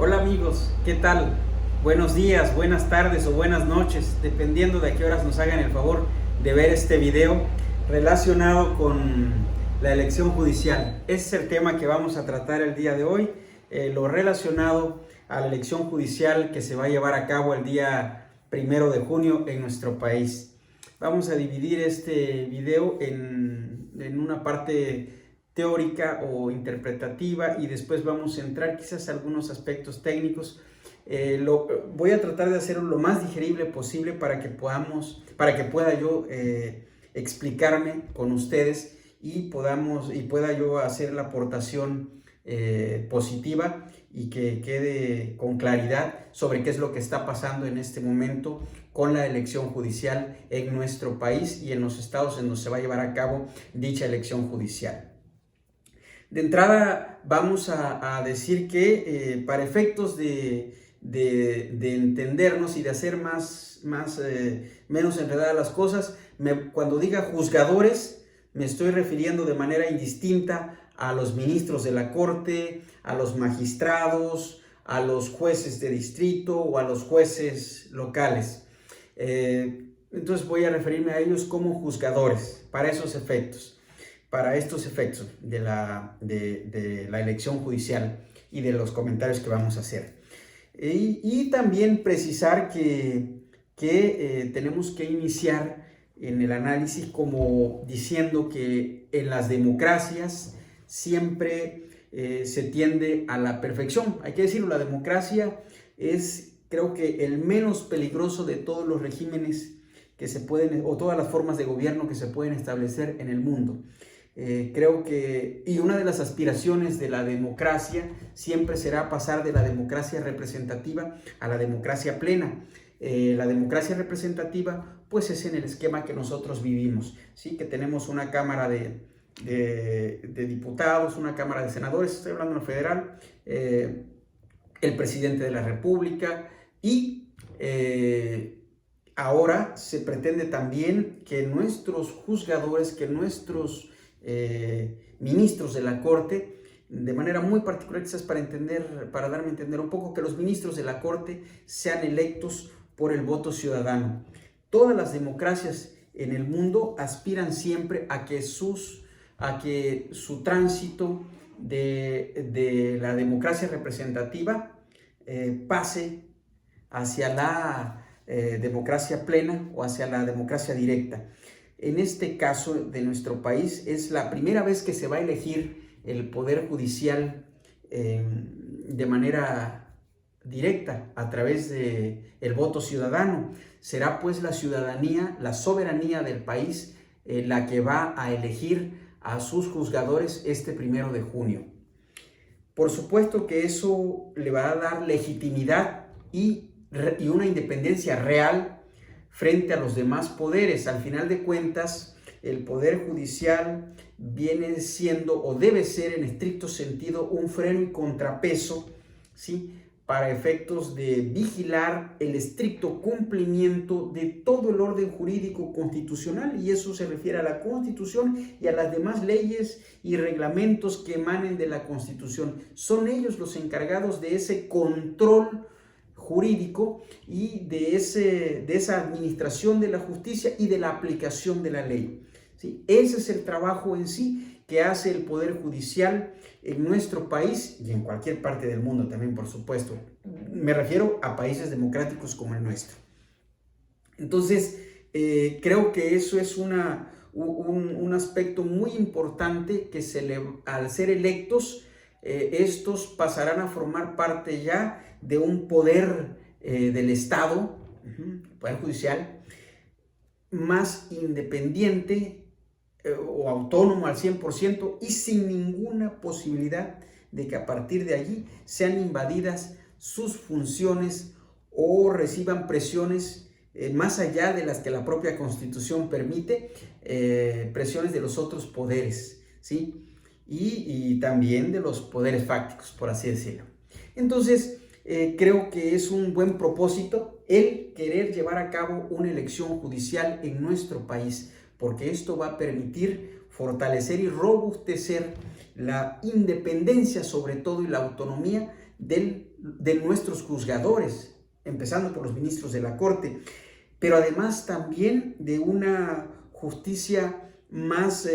Hola amigos, ¿qué tal? Buenos días, buenas tardes o buenas noches, dependiendo de a qué horas nos hagan el favor de ver este video relacionado con la elección judicial. Ese es el tema que vamos a tratar el día de hoy, lo relacionado a la elección judicial que se va a llevar a cabo el día 1 de junio en nuestro país. Vamos a dividir este video en una parte teórica o interpretativa y después vamos a entrar quizás a algunos aspectos técnicos. Voy a tratar de hacerlo lo más digerible posible para que pueda yo explicarme con ustedes y pueda yo hacer la aportación positiva y que quede con claridad sobre qué es lo que está pasando en este momento con la elección judicial en nuestro país y en los estados en donde se va a llevar a cabo dicha elección judicial. De entrada vamos a decir que para efectos de entendernos y de hacer menos enredadas las cosas, cuando diga juzgadores me estoy refiriendo de manera indistinta a los ministros de la Corte, a los magistrados, a los jueces de distrito o a los jueces locales. Entonces voy a referirme a ellos como juzgadores para esos efectos. Para estos efectos de la elección judicial y de los comentarios que vamos a hacer. Y también precisar que tenemos que iniciar en el análisis como diciendo que en las democracias siempre se tiende a la perfección. Hay que decirlo, la democracia es, creo que, el menos peligroso de todos los regímenes que se pueden, o todas las formas de gobierno que se pueden establecer en el mundo. Creo que, y una de las aspiraciones de la democracia siempre será pasar de la democracia representativa a la democracia plena. La democracia representativa pues es en el esquema que nosotros vivimos, ¿sí? Que tenemos una cámara de diputados, una cámara de senadores, estoy hablando en lo federal, el presidente de la república y ahora se pretende también que nuestros juzgadores, que nuestros ministros de la Corte, de manera muy particular, quizás para darme a entender un poco, que los ministros de la Corte sean electos por el voto ciudadano. Todas las democracias en el mundo aspiran siempre a que su tránsito de la democracia representativa pase hacia la democracia plena o hacia la democracia directa. En este caso de nuestro país es la primera vez que se va a elegir el poder judicial de manera directa a través del voto ciudadano. Será pues la ciudadanía, la soberanía del país la que va a elegir a sus juzgadores este 1 de junio. Por supuesto que eso le va a dar legitimidad y una independencia real frente a los demás poderes. Al final de cuentas, el poder judicial viene siendo o debe ser en estricto sentido un freno y contrapeso, ¿sí? Para efectos de vigilar el estricto cumplimiento de todo el orden jurídico constitucional, y eso se refiere a la Constitución y a las demás leyes y reglamentos que emanen de la Constitución. Son ellos los encargados de ese control jurídico y de esa administración de la justicia y de la aplicación de la ley, ¿sí? Ese es el trabajo en sí que hace el Poder Judicial en nuestro país y en cualquier parte del mundo también, por supuesto. Me refiero a países democráticos como el nuestro. Entonces, creo que eso es un aspecto muy importante que al ser electos, estos pasarán a formar parte ya de un poder del Estado, poder judicial, más independiente o autónomo al 100% y sin ninguna posibilidad de que a partir de allí sean invadidas sus funciones o reciban presiones más allá de las que la propia Constitución permite, presiones de los otros poderes, ¿sí? Y también de los poderes fácticos, por así decirlo. Entonces, creo que es un buen propósito el querer llevar a cabo una elección judicial en nuestro país, porque esto va a permitir fortalecer y robustecer la independencia, sobre todo, y la autonomía de nuestros juzgadores, empezando por los ministros de la Corte, pero además también de una justicia menos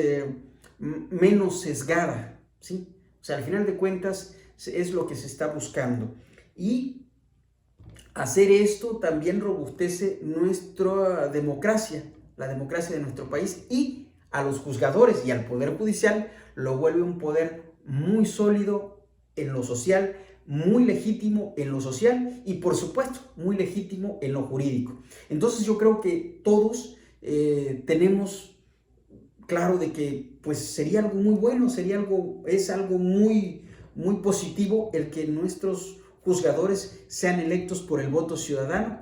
sesgada, ¿sí? O sea, al final de cuentas es lo que se está buscando. Y hacer esto también robustece nuestra democracia, la democracia de nuestro país, y a los juzgadores y al Poder Judicial lo vuelve un poder muy sólido en lo social, muy legítimo en lo social y, por supuesto, muy legítimo en lo jurídico. Entonces yo creo que todos tenemos claro de que pues sería algo muy bueno, es algo muy, muy positivo el que nuestros juzgadores sean electos por el voto ciudadano.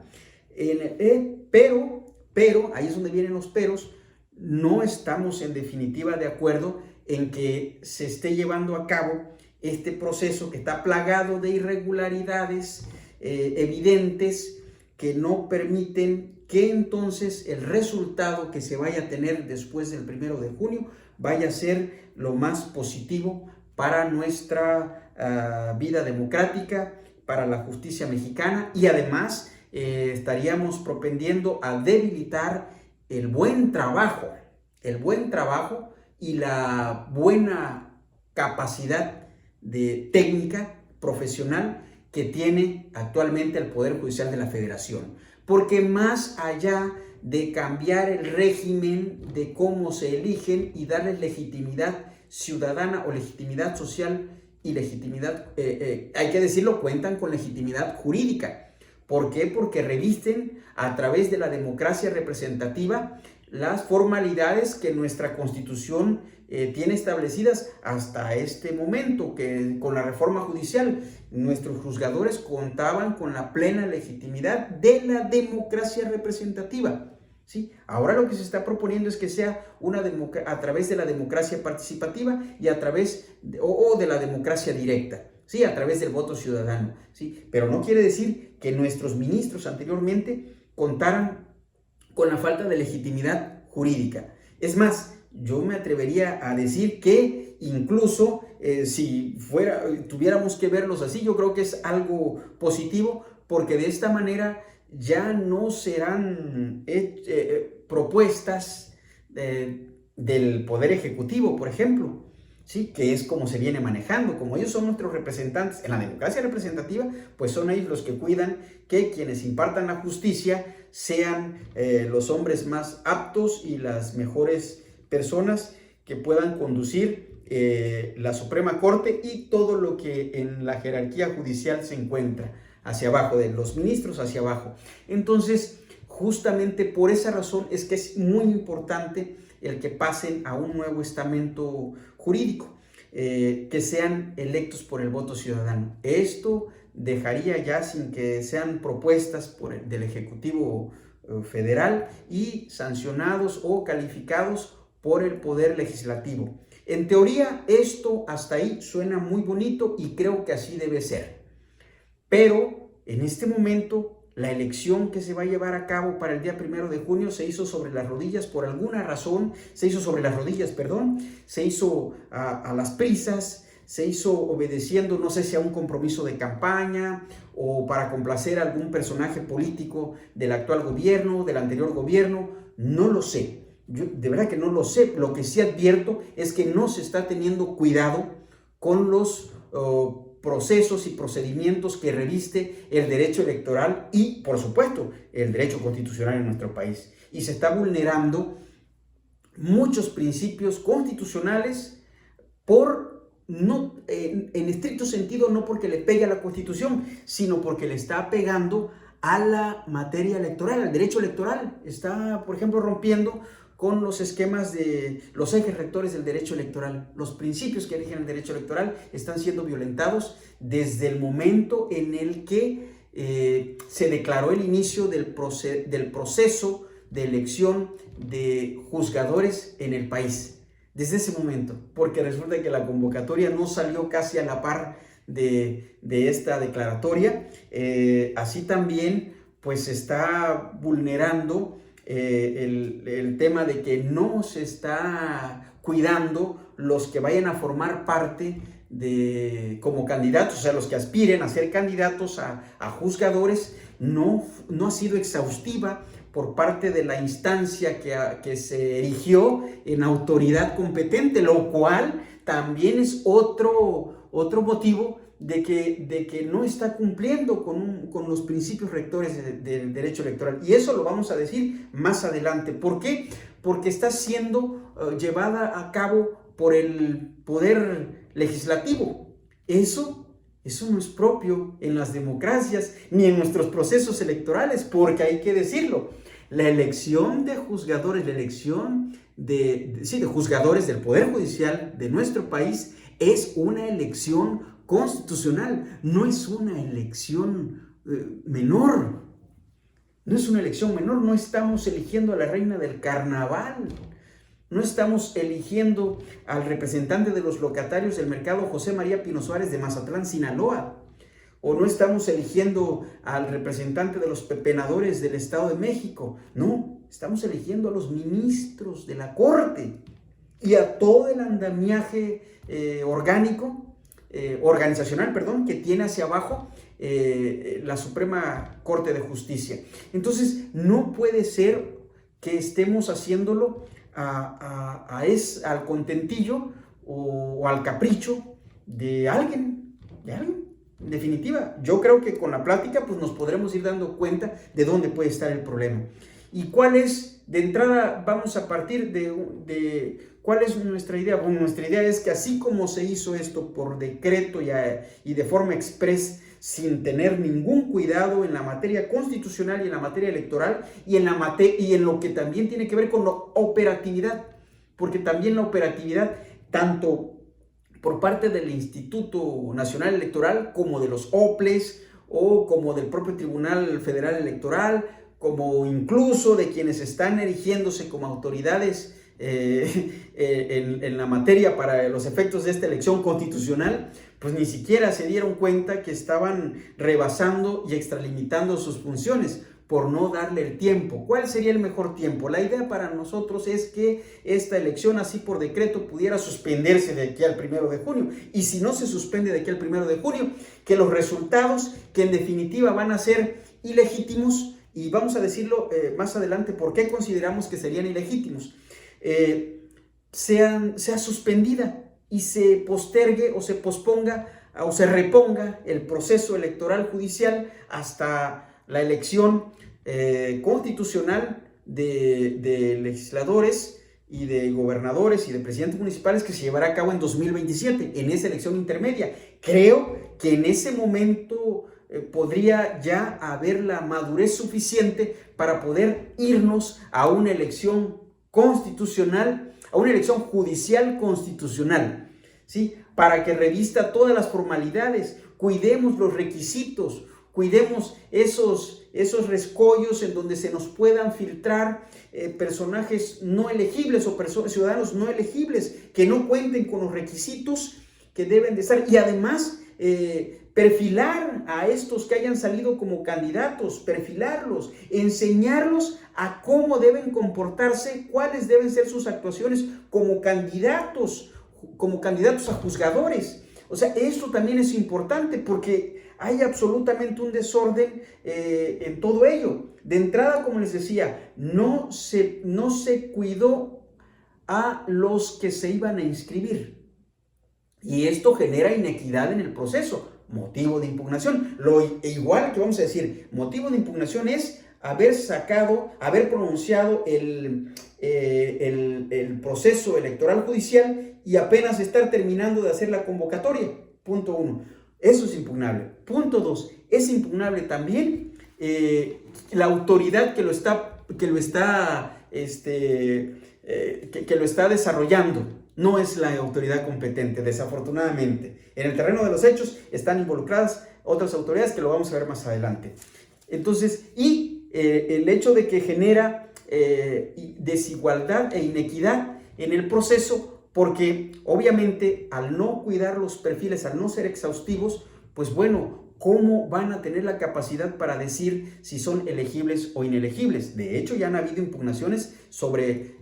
Pero, ahí es donde vienen los peros, no estamos en definitiva de acuerdo en que se esté llevando a cabo este proceso que está plagado de irregularidades evidentes que no permiten que entonces el resultado que se vaya a tener después del 1 de junio vaya a ser lo más positivo para nuestra vida democrática, para la justicia mexicana, y además estaríamos propendiendo a debilitar el buen trabajo y la buena capacidad de técnica profesional que tiene actualmente el Poder Judicial de la Federación. Porque más allá de cambiar el régimen de cómo se eligen y darles legitimidad ciudadana o legitimidad social y legitimidad, hay que decirlo, cuentan con legitimidad jurídica. ¿Por qué? Porque revisten a través de la democracia representativa las formalidades que nuestra Constitución tiene establecidas hasta este momento, que con la reforma judicial nuestros juzgadores contaban con la plena legitimidad de la democracia representativa, ¿sí? Ahora lo que se está proponiendo es que sea a través de la democracia participativa y a través de la democracia directa, ¿sí? A través del voto ciudadano, ¿sí? Pero no quiere decir que nuestros ministros anteriormente contaran con la falta de legitimidad jurídica. Es más, yo me atrevería a decir que incluso si tuviéramos que verlos así, yo creo que es algo positivo, porque de esta manera ya no serán propuestas del Poder Ejecutivo, por ejemplo, ¿sí? Que es como se viene manejando. Como ellos son nuestros representantes en la democracia representativa, pues son ellos los que cuidan que quienes impartan la justicia sean los hombres más aptos y las mejores personas que puedan conducir la Suprema Corte y todo lo que en la jerarquía judicial se encuentra hacia abajo, de los ministros hacia abajo. Entonces, justamente por esa razón es que es muy importante el que pasen a un nuevo estamento jurídico, que sean electos por el voto ciudadano. Esto dejaría ya sin que sean propuestas del Ejecutivo Federal y sancionados o calificados por el Poder Legislativo. En teoría, esto hasta ahí suena muy bonito y creo que así debe ser. Pero en este momento, la elección que se va a llevar a cabo para el día 1 de junio se hizo sobre las rodillas, por alguna razón, se hizo a las prisas, se hizo obedeciendo, no sé si a un compromiso de campaña o para complacer a algún personaje político del actual gobierno, del anterior gobierno, no lo sé. Yo de verdad que no lo sé. Lo que sí advierto es que no se está teniendo cuidado con los procesos y procedimientos que reviste el derecho electoral y, por supuesto, el derecho constitucional en nuestro país. Y se está vulnerando muchos principios constitucionales en estricto sentido, no porque le pegue a la Constitución, sino porque le está pegando a la materia electoral, al derecho electoral. Está, por ejemplo, rompiendo con los esquemas de los ejes rectores del derecho electoral. Los principios que rigen el derecho electoral están siendo violentados desde el momento en el que se declaró el inicio del proceso de elección de juzgadores en el país. Desde ese momento, porque resulta que la convocatoria no salió casi a la par de esta declaratoria. Así también pues se está vulnerando el tema de que no se está cuidando los que vayan a formar parte como candidatos, o sea, los que aspiren a ser candidatos a juzgadores, no ha sido exhaustiva por parte de la instancia que se erigió en autoridad competente, lo cual también es otro motivo de que no está cumpliendo con los principios rectores del derecho electoral. Y eso lo vamos a decir más adelante. ¿Por qué? Porque está siendo llevada a cabo por el poder legislativo. Eso no es propio en las democracias ni en nuestros procesos electorales, porque hay que decirlo, la elección de juzgadores, la elección de juzgadores del Poder Judicial de nuestro país es una elección constitucional, no es una elección menor. No es una elección menor, no estamos eligiendo a la reina del carnaval. No estamos eligiendo al representante de los locatarios del mercado José María Pino Suárez de Mazatlán, Sinaloa. O no estamos eligiendo al representante de los pepenadores del Estado de México. No, estamos eligiendo a los ministros de la Corte y a todo el andamiaje organizacional, que tiene hacia abajo la Suprema Corte de Justicia. Entonces, no puede ser que estemos haciéndolo al contentillo o al capricho de alguien. En definitiva, yo creo que con la plática pues nos podremos ir dando cuenta de dónde puede estar el problema. ¿Y cuál es? De entrada vamos a partir de ¿cuál es nuestra idea? Bueno, nuestra idea es que así como se hizo esto por decreto y de forma express, sin tener ningún cuidado en la materia constitucional y en la materia electoral y en lo que también tiene que ver con la operatividad, porque también la operatividad, tanto por parte del Instituto Nacional Electoral como de los OPLES o como del propio Tribunal Federal Electoral, como incluso de quienes están erigiéndose como autoridades en la materia para los efectos de esta elección constitucional, pues ni siquiera se dieron cuenta que estaban rebasando y extralimitando sus funciones por no darle el tiempo. ¿Cuál sería el mejor tiempo? La idea para nosotros es que esta elección así por decreto pudiera suspenderse de aquí al 1 de junio. Y si no se suspende de aquí al 1 de junio, que los resultados, que en definitiva van a ser ilegítimos, y vamos a decirlo más adelante por qué consideramos que serían ilegítimos, sea suspendida y se postergue o se posponga o se reponga el proceso electoral judicial hasta la elección constitucional de legisladores y de gobernadores y de presidentes municipales que se llevará a cabo en 2027, en esa elección intermedia. Creo que en ese momento podría ya haber la madurez suficiente para poder irnos a una elección constitucional, a una elección judicial constitucional, ¿sí? Para que revista todas las formalidades, cuidemos los requisitos, cuidemos esos rescollos en donde se nos puedan filtrar personajes no elegibles o ciudadanos no elegibles que no cuenten con los requisitos que deben de estar, y además perfilar a estos que hayan salido como candidatos, perfilarlos, enseñarlos a cómo deben comportarse, cuáles deben ser sus actuaciones como candidatos a juzgadores. O sea, esto también es importante porque hay absolutamente un desorden en todo ello. De entrada, como les decía, no se cuidó a los que se iban a inscribir. Y esto genera inequidad en el proceso, motivo de impugnación. Igual que vamos a decir, motivo de impugnación es haber pronunciado el proceso electoral judicial y apenas estar terminando de hacer la convocatoria. Punto 1. Eso es impugnable. Punto 2. Es impugnable también la autoridad que lo está desarrollando. No es la autoridad competente, desafortunadamente. En el terreno de los hechos están involucradas otras autoridades que lo vamos a ver más adelante. Entonces, el hecho de que genera desigualdad e inequidad en el proceso, porque obviamente al no cuidar los perfiles, al no ser exhaustivos, pues bueno, ¿cómo van a tener la capacidad para decir si son elegibles o inelegibles? De hecho, ya han habido impugnaciones sobre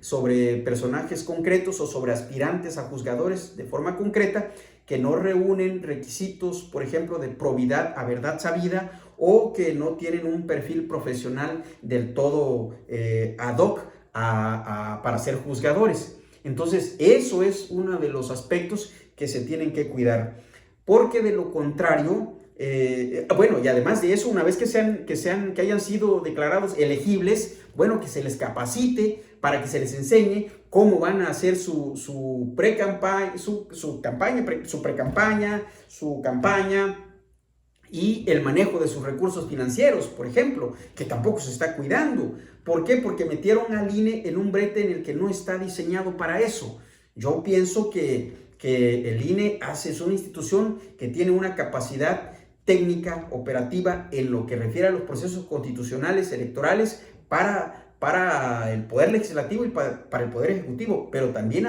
personajes concretos o sobre aspirantes a juzgadores de forma concreta que no reúnen requisitos, por ejemplo, de probidad a verdad sabida, o que no tienen un perfil profesional del todo ad hoc para ser juzgadores. Entonces, eso es uno de los aspectos que se tienen que cuidar, porque de lo contrario, bueno, y además de eso, una vez que hayan sido declarados elegibles, bueno, que se les capacite para que se les enseñe cómo van a hacer su pre-campaña, su pre-campaña, su campaña, y el manejo de sus recursos financieros, por ejemplo, que tampoco se está cuidando. ¿Por qué? Porque metieron al INE en un brete en el que no está diseñado para eso. Yo pienso que el INE es una institución que tiene una capacidad técnica, operativa, en lo que refiere a los procesos constitucionales, electorales, para el Poder Legislativo y para el Poder Ejecutivo, pero también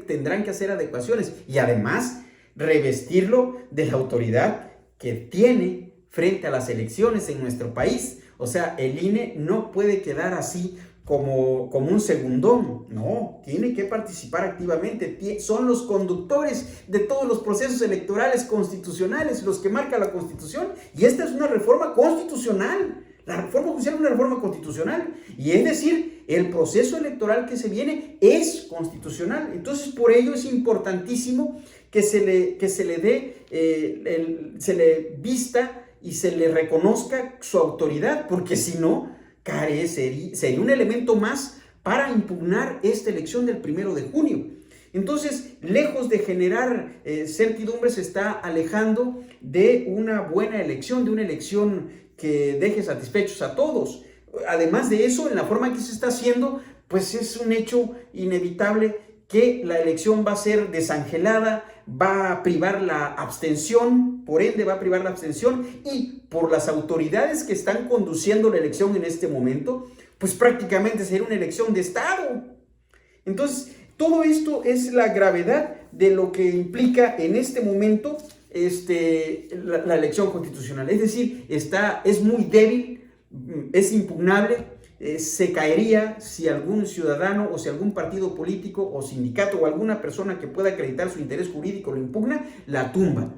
tendrán que hacer adecuaciones y además revestirlo de la autoridad que tiene frente a las elecciones en nuestro país. O sea, el INE no puede quedar así como un segundón, no, tiene que participar activamente, son los conductores de todos los procesos electorales constitucionales, los que marca la Constitución, y esta es una reforma constitucional. La reforma judicial es una reforma constitucional, y es decir, el proceso electoral que se viene es constitucional. Entonces, por ello es importantísimo que se le vista y se le reconozca su autoridad, porque si no, sería un elemento más para impugnar esta elección del 1 de junio. Entonces, lejos de generar certidumbre, se está alejando de una buena elección, de una elección que deje satisfechos a todos. Además de eso, en la forma que se está haciendo, pues es un hecho inevitable que la elección va a ser desangelada, va a privar la abstención, por ende va a privar la abstención, y por las autoridades que están conduciendo la elección en este momento, pues prácticamente será una elección de Estado. Entonces, todo esto es la gravedad de lo que implica en este momento la elección constitucional. Es decir, es muy débil, es impugnable. Se caería si algún ciudadano o si algún partido político o sindicato o alguna persona que pueda acreditar su interés jurídico lo impugna, la tumba.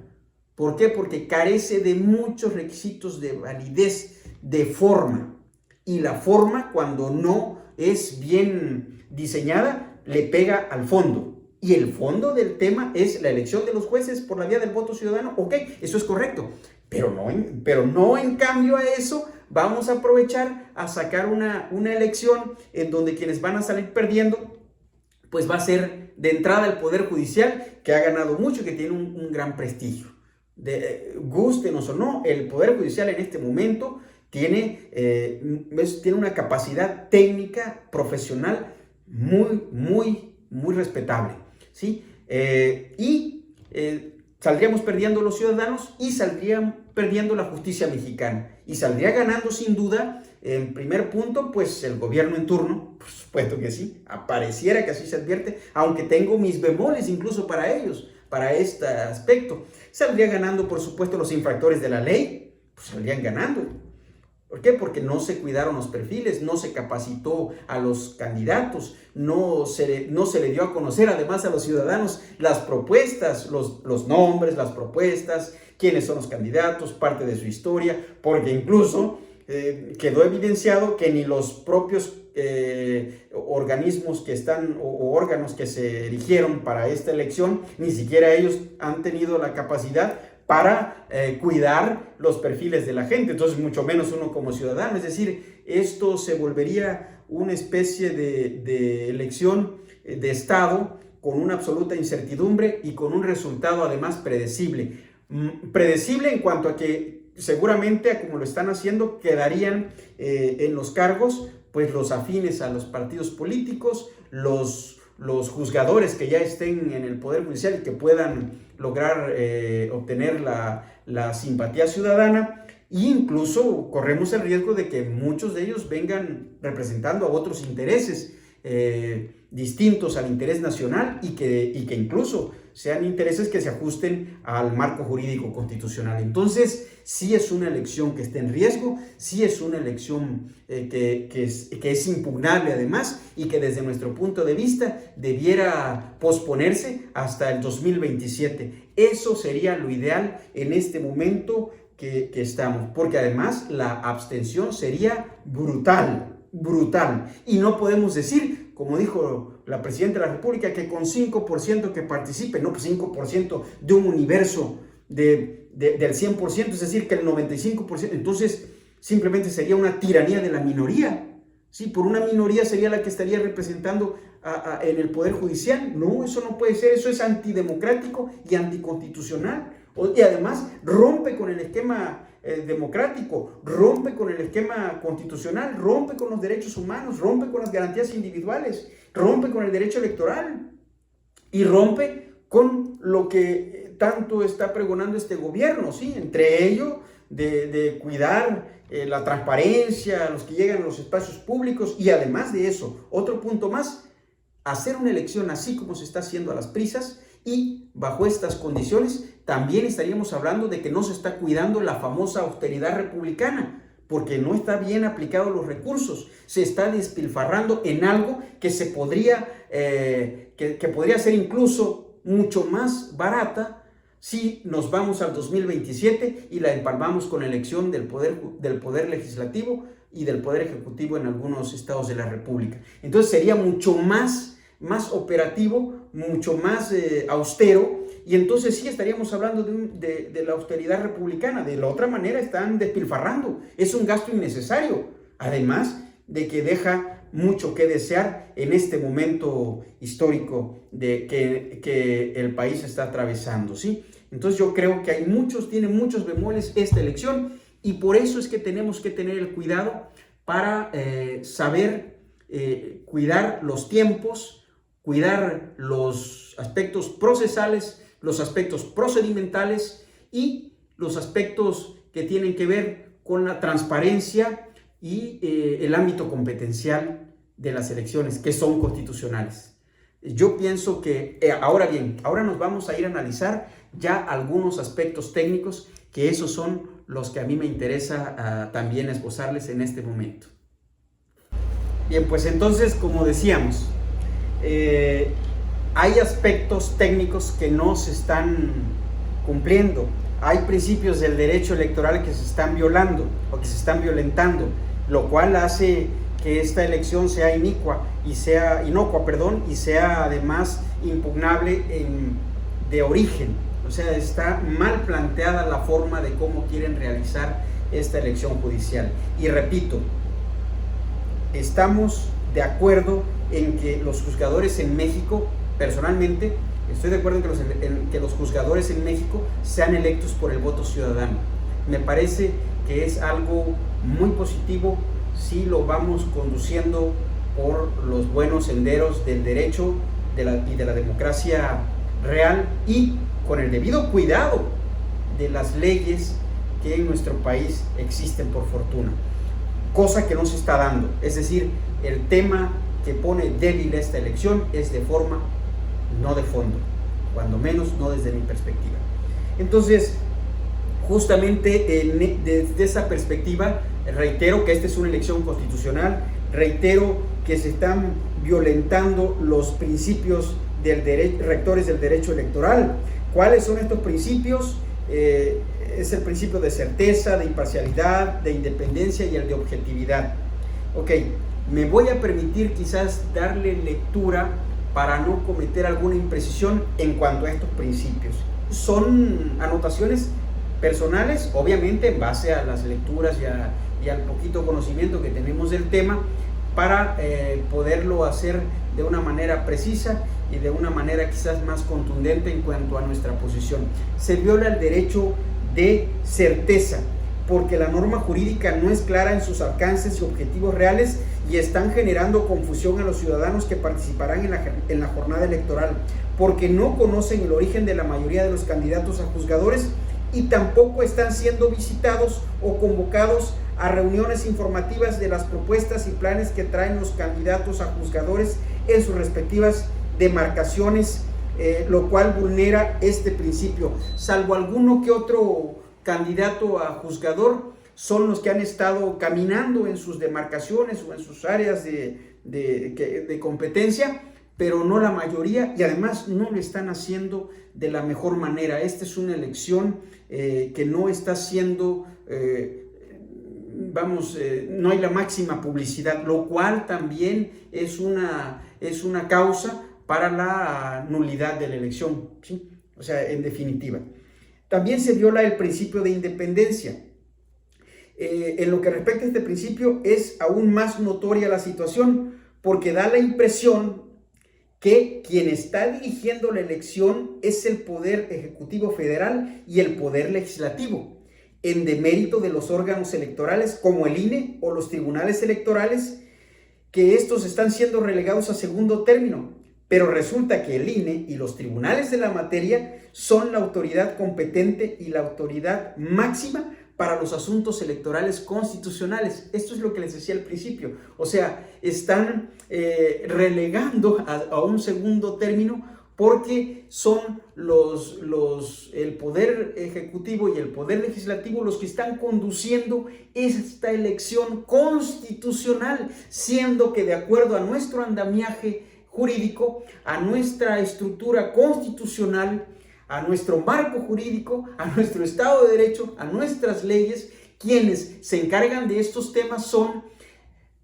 ¿Por qué? Porque carece de muchos requisitos de validez, de forma. Y la forma, cuando no es bien diseñada, le pega al fondo. Y el fondo del tema es la elección de los jueces por la vía del voto ciudadano. Ok, eso es correcto. Pero no en cambio a eso vamos a aprovechar a sacar una elección en donde quienes van a salir perdiendo, pues va a ser de entrada el Poder Judicial, que ha ganado mucho y que tiene un gran prestigio. Gústenos o no, el Poder Judicial en este momento tiene una capacidad técnica, profesional muy respetable, ¿sí? Saldríamos perdiendo los ciudadanos y saldrían perdiendo la justicia mexicana. Y saldría ganando sin duda, en primer punto, pues el gobierno en turno, por supuesto que sí, pareciera que así se advierte, aunque tengo mis bemoles incluso para ellos, para este aspecto. Saldría ganando, por supuesto, los infractores de la ley, pues saldrían ganando. ¿Por qué? Porque no se cuidaron los perfiles, no se capacitó a los candidatos, no se le dio a conocer además a los ciudadanos las propuestas, los nombres, las propuestas, quiénes son los candidatos, parte de su historia, porque incluso quedó evidenciado que ni los propios organismos que están o órganos que se erigieron para esta elección, ni siquiera ellos han tenido la capacidad para cuidar los perfiles de la gente, entonces mucho menos uno como ciudadano. Es decir, esto se volvería una especie de elección de Estado con una absoluta incertidumbre y con un resultado además predecible. Predecible en cuanto a que seguramente, como lo están haciendo, quedarían en los cargos pues los afines a los partidos políticos, los juzgadores que ya estén en el Poder Judicial y que puedan lograr obtener la simpatía ciudadana, e incluso corremos el riesgo de que muchos de ellos vengan representando a otros intereses. distintos al interés nacional y que incluso sean intereses que se ajusten al marco jurídico constitucional. Entonces, sí es una elección que está en riesgo, sí es una elección que es impugnable además y que desde nuestro punto de vista debiera posponerse hasta el 2027. Eso sería lo ideal en este momento que estamos, porque además la abstención sería brutal. Y no podemos decir, como dijo la Presidenta de la República, que con 5% que participe, no, pues 5% de un universo del 100%, es decir, que el 95%, entonces simplemente sería una tiranía de la minoría. Sí, por una minoría sería la que estaría representando en el Poder Judicial. No, eso no puede ser, eso es antidemocrático y anticonstitucional. Y además rompe con el esquema democrático, rompe con el esquema constitucional, rompe con los derechos humanos, rompe con las garantías individuales, rompe con el derecho electoral y rompe con lo que tanto está pregonando este gobierno, ¿sí? Entre ello de cuidar la transparencia, los que llegan a los espacios públicos y además de eso, otro punto más, hacer una elección así como se está haciendo a las prisas y bajo estas condiciones también estaríamos hablando de que no se está cuidando la famosa austeridad republicana, porque no está bien aplicados los recursos, se está despilfarrando en algo que se podría, que podría ser incluso mucho más barata si nos vamos al 2027 y la empalmamos con la elección del poder legislativo y del poder ejecutivo en algunos estados de la República. Entonces sería mucho más operativo, mucho más austero, y entonces sí estaríamos hablando de la austeridad republicana. De la otra manera están despilfarrando, es un gasto innecesario, además de que deja mucho que desear en este momento histórico que el país está atravesando, ¿sí? Entonces yo creo que tiene muchos bemoles esta elección, y por eso es que tenemos que tener el cuidado para saber cuidar los tiempos, cuidar los aspectos procesales, los aspectos procedimentales y los aspectos que tienen que ver con la transparencia y el ámbito competencial de las elecciones, que son constitucionales. Yo pienso que, ahora nos vamos a ir a analizar ya algunos aspectos técnicos, que esos son los que a mí me interesa también esbozarles en este momento. Bien, pues entonces, como decíamos, hay aspectos técnicos que no se están cumpliendo. Hay principios del derecho electoral que se están violando o que se están violentando, lo cual hace que esta elección sea inocua y sea además impugnable de origen. O sea, está mal planteada la forma de cómo quieren realizar esta elección judicial. Y repito, estamos de acuerdo en que los juzgadores en México, personalmente, estoy de acuerdo en que los juzgadores en México sean electos por el voto ciudadano. Me parece que es algo muy positivo si lo vamos conduciendo por los buenos senderos del derecho y de la democracia real y con el debido cuidado de las leyes que en nuestro país existen por fortuna, cosa que no se está dando. Es decir, el tema que pone débil esta elección es de forma, no de fondo, cuando menos no desde mi perspectiva. Entonces, justamente desde esa perspectiva, reitero que esta es una elección constitucional, reitero que se están violentando los principios rectores del derecho electoral. ¿Cuáles son estos principios? Es el principio de certeza, de imparcialidad, de independencia y el de objetividad. Ok, me voy a permitir quizás darle lectura para no cometer alguna imprecisión en cuanto a estos principios. Son anotaciones personales, obviamente en base a las lecturas y al poquito conocimiento que tenemos del tema, para poderlo hacer de una manera precisa y de una manera quizás más contundente en cuanto a nuestra posición. Se viola el derecho de certeza, porque la norma jurídica no es clara en sus alcances y objetivos reales y están generando confusión a los ciudadanos que participarán en la jornada electoral, porque no conocen el origen de la mayoría de los candidatos a juzgadores y tampoco están siendo visitados o convocados a reuniones informativas de las propuestas y planes que traen los candidatos a juzgadores en sus respectivas demarcaciones, lo cual vulnera este principio. Salvo alguno que otro candidato a juzgador, son los que han estado caminando en sus demarcaciones o en sus áreas de competencia, pero no la mayoría, y además no lo están haciendo de la mejor manera. Esta es una elección que no está siendo, no hay la máxima publicidad, lo cual también es una causa para la nulidad de la elección, ¿sí? O sea, en definitiva. También se viola el principio de independencia. En lo que respecta a este principio, es aún más notoria la situación, porque da la impresión que quien está dirigiendo la elección es el Poder Ejecutivo Federal y el Poder Legislativo, en demérito de los órganos electorales como el INE o los tribunales electorales, que estos están siendo relegados a segundo término. Pero resulta que el INE y los tribunales de la materia son la autoridad competente y la autoridad máxima para los asuntos electorales constitucionales. Esto es lo que les decía al principio. O sea, están relegando a un segundo término, porque son el Poder Ejecutivo y el Poder Legislativo los que están conduciendo esta elección constitucional, siendo que de acuerdo a nuestro andamiaje jurídico, a nuestra estructura constitucional, a nuestro marco jurídico, a nuestro Estado de Derecho, a nuestras leyes, quienes se encargan de estos temas son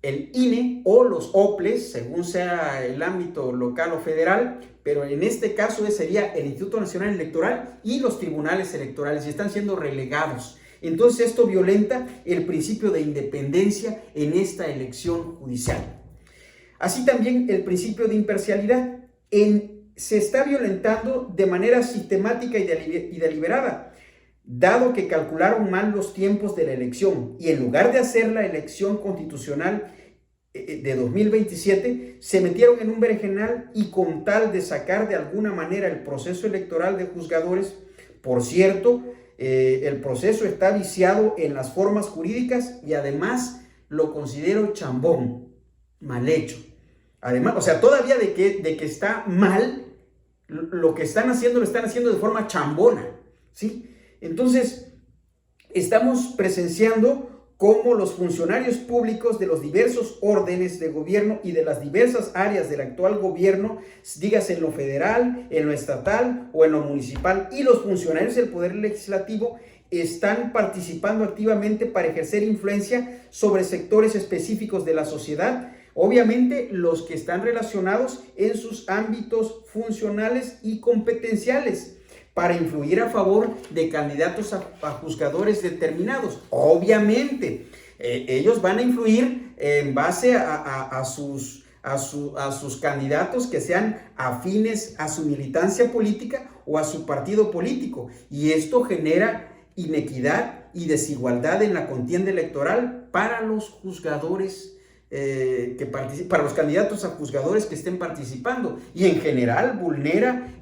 el INE o los OPLES, según sea el ámbito local o federal, pero en este caso sería el Instituto Nacional Electoral y los tribunales electorales, y están siendo relegados. Entonces esto violenta el principio de independencia en esta elección judicial. Así también el principio de imparcialidad se está violentando de manera sistemática y deliberada, dado que calcularon mal los tiempos de la elección y en lugar de hacer la elección constitucional de 2027, se metieron en un berenjenal y con tal de sacar de alguna manera el proceso electoral de juzgadores. Por cierto, el proceso está viciado en las formas jurídicas y además lo considero chambón, mal hecho. Además, o sea, todavía de que está mal, lo que están haciendo, lo están haciendo de forma chambona, ¿sí? Entonces, estamos presenciando cómo los funcionarios públicos de los diversos órdenes de gobierno y de las diversas áreas del actual gobierno, dígase en lo federal, en lo estatal o en lo municipal, y los funcionarios del Poder Legislativo están participando activamente para ejercer influencia sobre sectores específicos de la sociedad, obviamente los que están relacionados en sus ámbitos funcionales y competenciales, para influir a favor de candidatos a juzgadores determinados. Obviamente, ellos van a influir en base a sus candidatos que sean afines a su militancia política o a su partido político. Y esto genera inequidad y desigualdad en la contienda electoral para los juzgadores para los candidatos a juzgadores que estén participando, y en general vulnera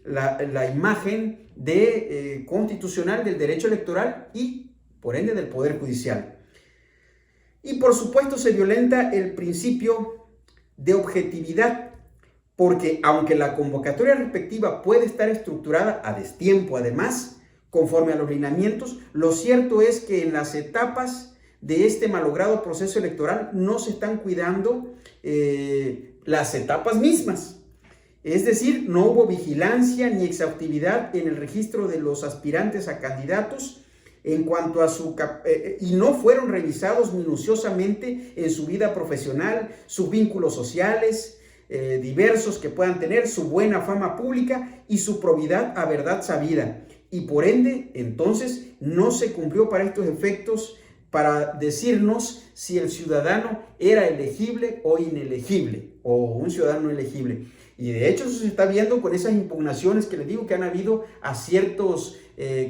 la imagen constitucional del derecho electoral y por ende del Poder Judicial. Y por supuesto se violenta el principio de objetividad, porque aunque la convocatoria respectiva puede estar estructurada a destiempo, además, conforme a los lineamientos, lo cierto es que en las etapas de este malogrado proceso electoral no se están cuidando las etapas mismas. Es decir, no hubo vigilancia ni exhaustividad en el registro de los aspirantes a candidatos en cuanto a y no fueron revisados minuciosamente en su vida profesional, sus vínculos sociales diversos que puedan tener, su buena fama pública y su probidad a verdad sabida. Y por ende, entonces, no se cumplió para estos efectos para decirnos si el ciudadano era elegible o inelegible, o un ciudadano elegible. Y de hecho eso se está viendo con esas impugnaciones que les digo que han habido a ciertos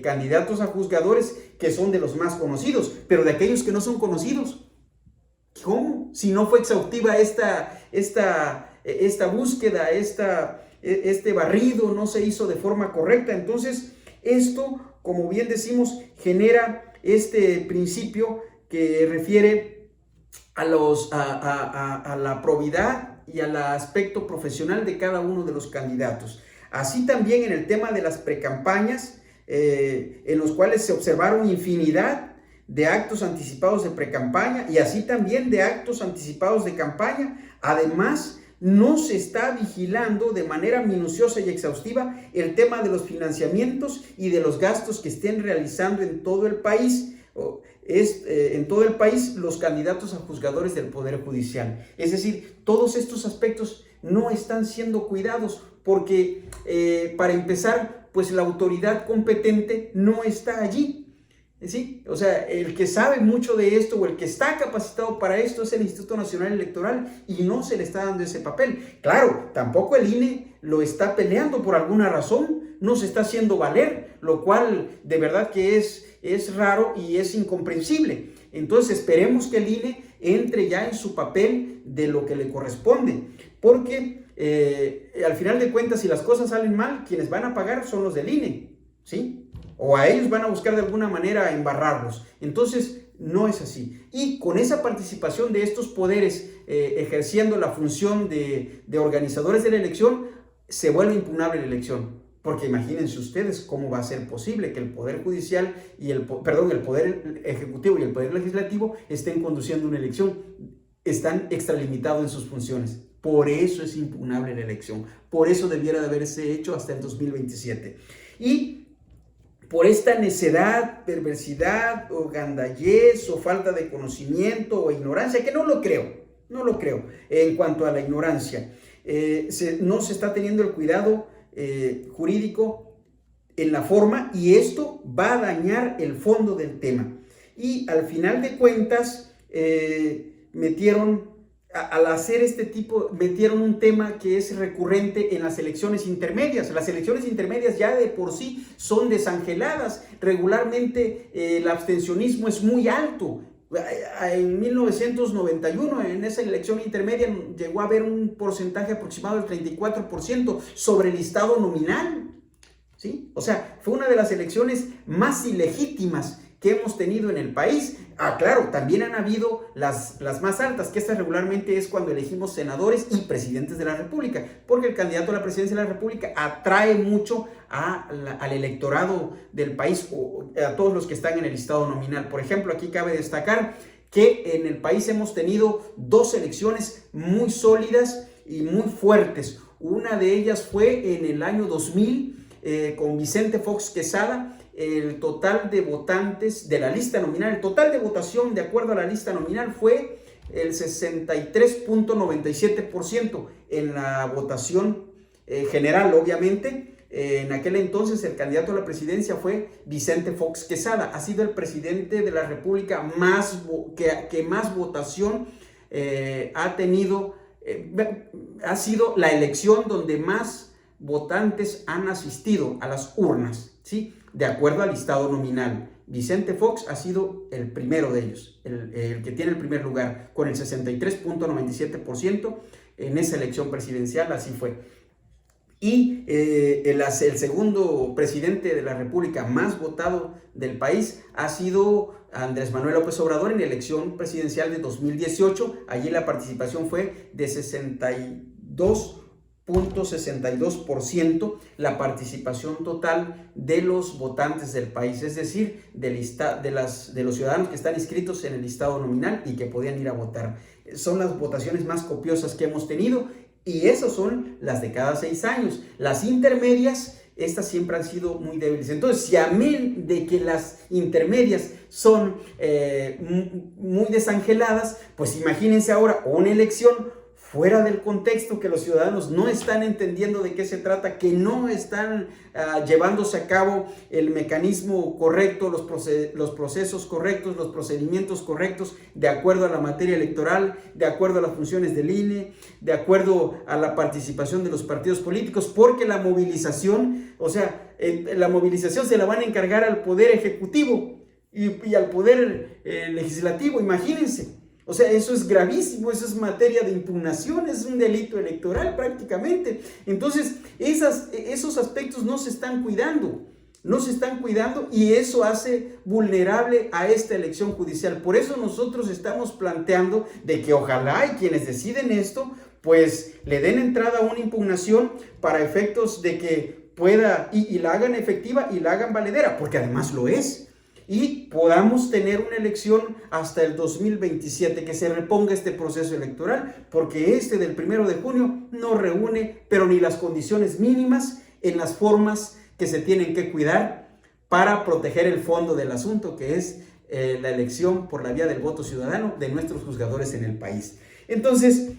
candidatos a juzgadores que son de los más conocidos, pero de aquellos que no son conocidos. ¿Cómo? Si no fue exhaustiva esta búsqueda, este barrido no se hizo de forma correcta. Entonces, esto, como bien decimos, genera este principio que refiere a la probidad al aspecto profesional de cada uno de los candidatos. Así también en el tema de las precampañas, en los cuales se observaron infinidad de actos anticipados de precampaña y así también de actos anticipados de campaña. Además, no se está vigilando de manera minuciosa y exhaustiva el tema de los financiamientos y de los gastos que estén realizando en todo el país. En todo el país los candidatos a juzgadores del Poder Judicial. Es decir, todos estos aspectos no están siendo cuidados porque, para empezar, pues la autoridad competente no está allí. ¿Sí? O sea, el que sabe mucho de esto o el que está capacitado para esto es el Instituto Nacional Electoral y no se le está dando ese papel. Claro, tampoco el INE lo está peleando por alguna razón, no se está haciendo valer, lo cual de verdad que es raro y es incomprensible. Entonces esperemos que el INE entre ya en su papel de lo que le corresponde, porque al final de cuentas, si las cosas salen mal, quienes van a pagar son los del INE, ¿sí? O a ellos van a buscar de alguna manera embarrarlos. Entonces, no es así. Y con esa participación de estos poderes ejerciendo la función de organizadores de la elección, se vuelve impugnable la elección. Porque imagínense ustedes cómo va a ser posible que el Poder Judicial y el Poder Ejecutivo y el Poder Legislativo estén conduciendo una elección. Están extralimitados en sus funciones. Por eso es impugnable la elección. Por eso debiera de haberse hecho hasta el 2027. Y por esta necedad, perversidad o gandallez o falta de conocimiento o ignorancia, que no lo creo en cuanto a la ignorancia. No se está teniendo el cuidado jurídico en la forma y esto va a dañar el fondo del tema. Y al final de cuentas, al hacer metieron un tema que es recurrente en las elecciones intermedias. Las elecciones intermedias ya de por sí son desangeladas. Regularmente el abstencionismo es muy alto. En 1991, en esa elección intermedia, llegó a haber un porcentaje aproximado del 34% sobre el listado nominal, ¿sí? O sea, fue una de las elecciones más ilegítimas que hemos tenido en el país. Claro, también han habido las más altas, que esta regularmente es cuando elegimos senadores y presidentes de la República, porque el candidato a la presidencia de la República atrae mucho al electorado del país o a todos los que están en el listado nominal. Por ejemplo, aquí cabe destacar que en el país hemos tenido dos elecciones muy sólidas y muy fuertes. Una de ellas fue en el año 2000 con Vicente Fox Quesada. El total de votantes de la lista nominal, el total de votación de acuerdo a la lista nominal fue el 63.97% en la votación general, obviamente. En aquel entonces el candidato a la presidencia fue Vicente Fox Quesada. Ha sido el presidente de la República que más votación ha tenido. Ha sido la elección donde más votantes han asistido a las urnas, ¿sí? De acuerdo al listado nominal. Vicente Fox ha sido el primero de ellos, el que tiene el primer lugar, con el 63.97% en esa elección presidencial, así fue. Y el segundo presidente de la República más votado del país ha sido Andrés Manuel López Obrador en la elección presidencial de 2018. Allí la participación fue de 62.62%, la participación total de los votantes del país, es decir, de los ciudadanos que están inscritos en el listado nominal y que podían ir a votar. Son las votaciones más copiosas que hemos tenido y esas son las de cada 6 años. Las intermedias, estas siempre han sido muy débiles. Entonces, si amén de que las intermedias son muy desangeladas, pues imagínense ahora una elección fuera del contexto, que los ciudadanos no están entendiendo de qué se trata, que no están llevándose a cabo el mecanismo correcto, los procesos correctos, los procedimientos correctos, de acuerdo a la materia electoral, de acuerdo a las funciones del INE, de acuerdo a la participación de los partidos políticos, porque la movilización, la movilización se la van a encargar al Poder Ejecutivo y al Poder Legislativo, imagínense. O sea, eso es gravísimo, eso es materia de impugnación, es un delito electoral prácticamente. Entonces, esos aspectos no se están cuidando y eso hace vulnerable a esta elección judicial. Por eso nosotros estamos planteando de que ojalá y quienes deciden esto pues le den entrada a una impugnación para efectos de que pueda, y la hagan efectiva y la hagan valedera, porque además lo es. Y podamos tener una elección hasta el 2027, que se reponga este proceso electoral, porque este del 1 de junio no reúne, pero ni las condiciones mínimas en las formas que se tienen que cuidar para proteger el fondo del asunto, que es la elección por la vía del voto ciudadano de nuestros juzgadores en el país. Entonces,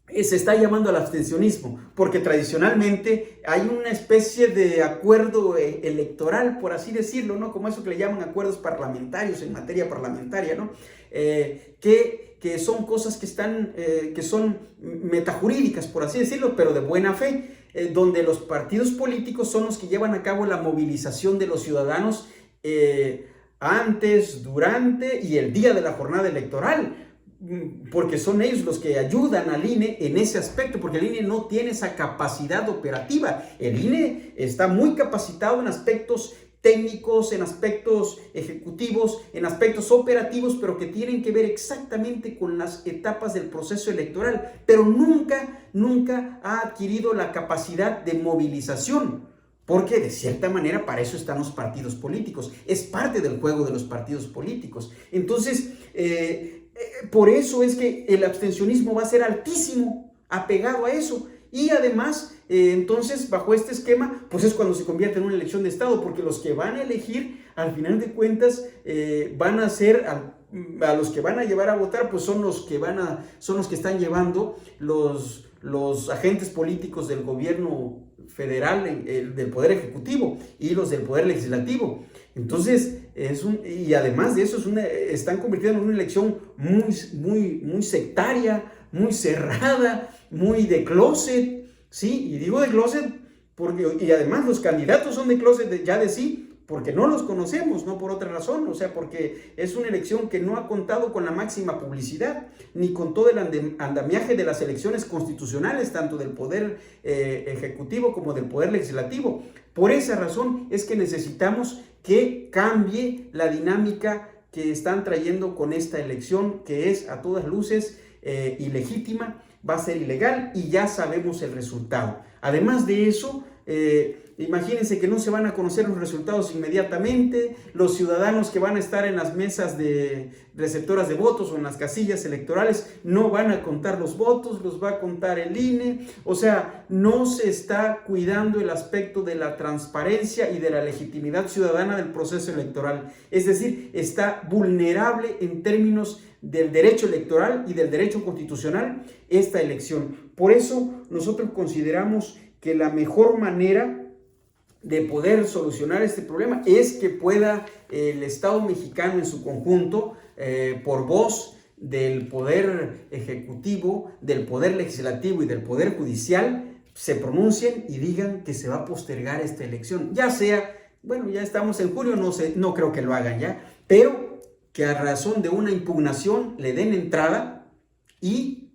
se está llamando al abstencionismo, porque tradicionalmente hay una especie de acuerdo electoral, por así decirlo, ¿no? Como eso que le llaman acuerdos parlamentarios en materia parlamentaria, ¿no? Que son cosas que son metajurídicas, por así decirlo, pero de buena fe, donde los partidos políticos son los que llevan a cabo la movilización de los ciudadanos antes, durante y el día de la jornada electoral, porque son ellos los que ayudan al INE en ese aspecto, porque el INE no tiene esa capacidad operativa. El INE está muy capacitado en aspectos técnicos, en aspectos ejecutivos, en aspectos operativos, pero que tienen que ver exactamente con las etapas del proceso electoral, pero nunca ha adquirido la capacidad de movilización, porque de cierta manera para eso están los partidos políticos, es parte del juego de los partidos políticos. Entonces, por eso es que el abstencionismo va a ser altísimo, apegado a eso. Y además, entonces, bajo este esquema, pues es cuando se convierte en una elección de Estado, porque los que van a elegir, al final de cuentas, van a ser, a los que van a llevar a votar, pues son los que están llevando los agentes políticos del gobierno federal, del Poder Ejecutivo y los del Poder Legislativo. Entonces, y además de eso, están convirtiendo en una elección muy sectaria, muy cerrada, muy de closet, ¿sí? Y digo de closet y además los candidatos son de closet ya de sí, porque no los conocemos, no por otra razón, o sea, porque es una elección que no ha contado con la máxima publicidad, ni con todo el andamiaje de las elecciones constitucionales, tanto del Poder Ejecutivo como del Poder Legislativo. Por esa razón es que necesitamos que cambie la dinámica que están trayendo con esta elección, que es a todas luces ilegítima, va a ser ilegal y ya sabemos el resultado. Además de eso, imagínense que no se van a conocer los resultados inmediatamente, los ciudadanos que van a estar en las mesas de receptoras de votos o en las casillas electorales no van a contar los votos, los va a contar el INE, o sea, no se está cuidando el aspecto de la transparencia y de la legitimidad ciudadana del proceso electoral, es decir, está vulnerable en términos del derecho electoral y del derecho constitucional esta elección. Por eso nosotros consideramos que la mejor manera de poder solucionar este problema es que pueda el Estado mexicano en su conjunto, por voz del Poder Ejecutivo, del Poder Legislativo y del Poder Judicial, se pronuncien y digan que se va a postergar esta elección. Ya sea, bueno, ya estamos en julio, no creo que lo hagan ya, pero que a razón de una impugnación le den entrada y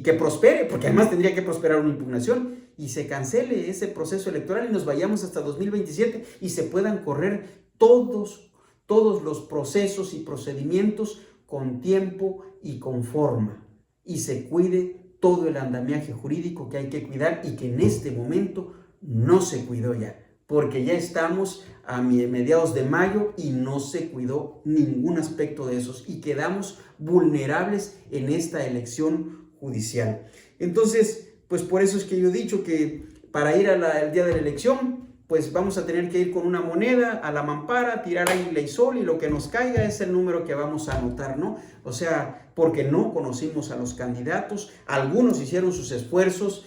que prospere, porque además tendría que prosperar una impugnación, y se cancele ese proceso electoral y nos vayamos hasta 2027 y se puedan correr todos los procesos y procedimientos con tiempo y con forma, y se cuide todo el andamiaje jurídico que hay que cuidar y que en este momento no se cuidó ya, porque ya estamos a mediados de mayo y no se cuidó ningún aspecto de esos y quedamos vulnerables en esta elección judicial. Entonces, pues por eso es que yo he dicho que para ir al día de la elección, pues vamos a tener que ir con una moneda a la mampara, tirar águila y sol, y lo que nos caiga es el número que vamos a anotar, ¿no? O sea, porque no conocimos a los candidatos, algunos hicieron sus esfuerzos,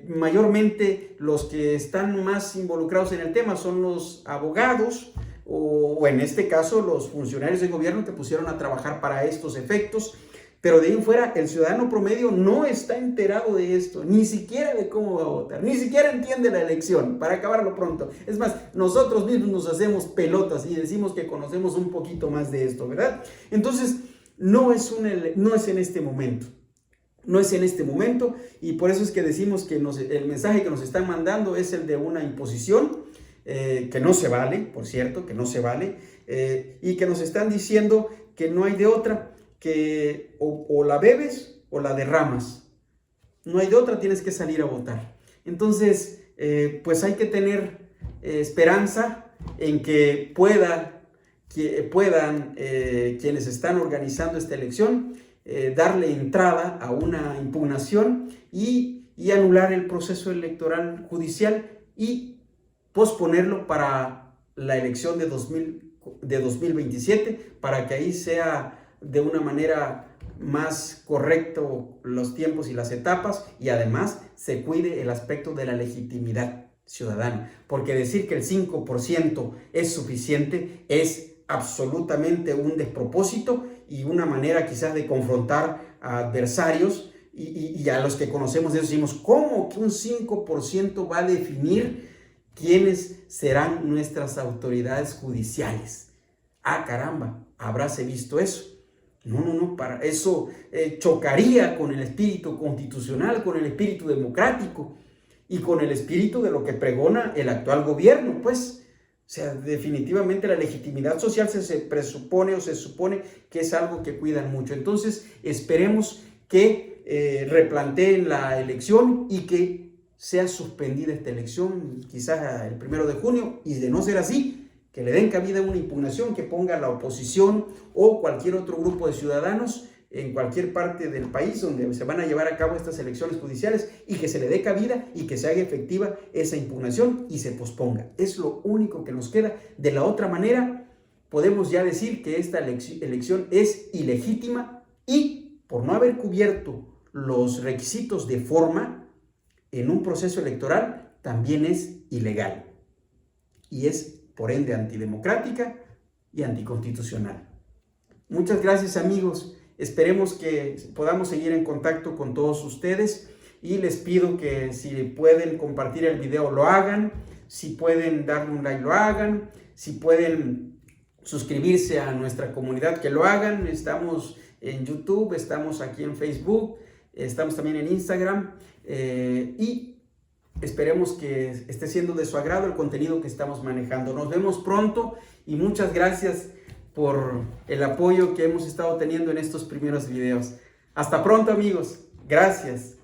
mayormente los que están más involucrados en el tema son los abogados, o en este caso los funcionarios de gobierno que pusieron a trabajar para estos efectos. Pero de ahí en fuera, el ciudadano promedio no está enterado de esto, ni siquiera de cómo va a votar, ni siquiera entiende la elección, para acabarlo pronto. Es más, nosotros mismos nos hacemos pelotas y decimos que conocemos un poquito más de esto, ¿verdad? Entonces, no es en este momento. No es en este momento, y por eso es que decimos que el mensaje que nos están mandando es el de una imposición, que no se vale, por cierto, que no se vale, y que nos están diciendo que no hay de otra, que o la bebes o la derramas. no hay de otra, tienes que salir a votar. Entonces, pues hay que tener esperanza en que puedan quienes están organizando esta elección darle entrada a una impugnación y anular el proceso electoral judicial y posponerlo para la elección de 2027, para que ahí sea de una manera más correcto los tiempos y las etapas, y además se cuide el aspecto de la legitimidad ciudadana, porque decir que el 5% es suficiente es absolutamente un despropósito y una manera quizás de confrontar a adversarios y a los que conocemos de eso. Decimos, ¿cómo que un 5% va a definir quiénes serán nuestras autoridades judiciales? Ah, caramba, ¿habráse visto eso? No, para eso chocaría con el espíritu constitucional, con el espíritu democrático y con el espíritu de lo que pregona el actual gobierno, pues. O sea, definitivamente la legitimidad social se presupone o se supone que es algo que cuidan mucho. Entonces, esperemos que replanteen la elección y que sea suspendida esta elección, quizás el 1 de junio, y de no ser así, que le den cabida a una impugnación que ponga la oposición o cualquier otro grupo de ciudadanos en cualquier parte del país donde se van a llevar a cabo estas elecciones judiciales, y que se le dé cabida y que se haga efectiva esa impugnación y se posponga. Es lo único que nos queda. De la otra manera, podemos ya decir que esta elección es ilegítima y, por no haber cubierto los requisitos de forma en un proceso electoral, también es ilegal y es, por ende, antidemocrática y anticonstitucional. Muchas gracias, amigos. Esperemos que podamos seguir en contacto con todos ustedes y les pido que si pueden compartir el video lo hagan, si pueden darle un like lo hagan, si pueden suscribirse a nuestra comunidad que lo hagan. Estamos en YouTube, estamos aquí en Facebook, estamos también en Instagram y esperemos que esté siendo de su agrado el contenido que estamos manejando. Nos vemos pronto y muchas gracias por el apoyo que hemos estado teniendo en estos primeros videos. Hasta pronto, amigos. Gracias.